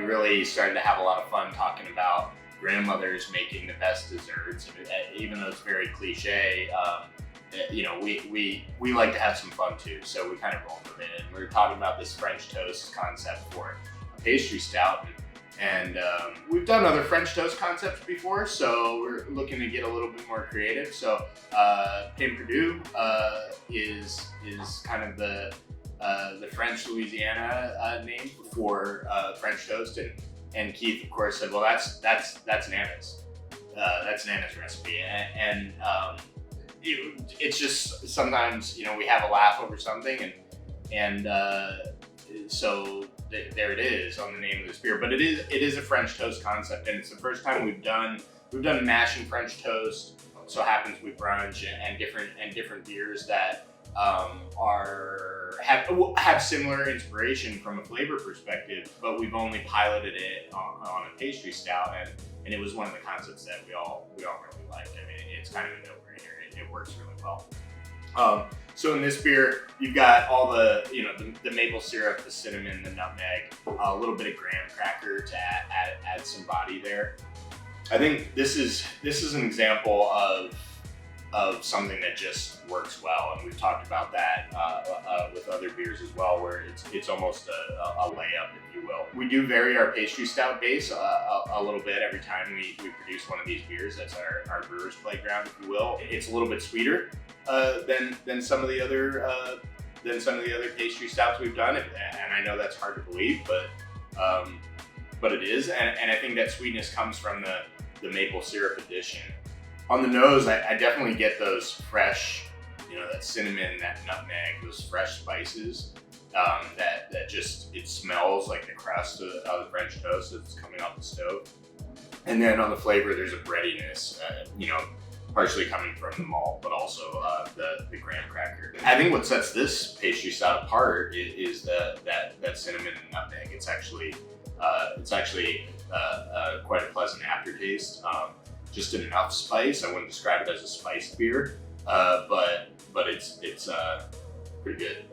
really started to have a lot of fun talking about grandmothers making the best desserts. And even though it's very cliche, you know, we like to have some fun too. So we kind of rolled with it. And we were talking about this French toast concept for a pastry stout. And we've done other French toast concepts before, so we're looking to get a little bit more creative. So Pain Perdu is kind of the French Louisiana name for French toast, and Keith, of course, said, "Well, that's Nana's. That's Nana's recipe." And it's just sometimes, you know, we have a laugh over something, and so there it is on the name of this beer. But it is a French toast concept, and it's the first time we've done mash and French toast. So happens we brunch and different beers that have similar inspiration from a flavor perspective, but we've only piloted it on a pastry stout, and it was one of the concepts that we all really liked. I mean, it's kind of a no-brainer. It works really well. So in this beer, you've got all the, you know, the maple syrup, the cinnamon, the nutmeg, a little bit of graham cracker to add some body there. I think this is an example of something that just works well, and we've talked about that with other beers as well, where it's almost a layup, if you will. We do vary our pastry stout base a little bit every time we produce one of these beers. That's our brewer's playground, if you will. It's a little bit sweeter than some of the other pastry stouts we've done, and I know that's hard to believe, but it is, and I think that sweetness comes from the maple syrup addition. On the nose, I definitely get those fresh, you know, that cinnamon, that nutmeg, those fresh spices that just, it smells like the crust of the French toast that's coming off the stove. And then on the flavor, there's a breadiness, you know, partially coming from the malt, but also the graham cracker. I think what sets this pastry stout apart is that cinnamon and nutmeg. It's actually quite a pleasant aftertaste. Just enough spice. I wouldn't describe it as a spiced beer, but it's pretty good.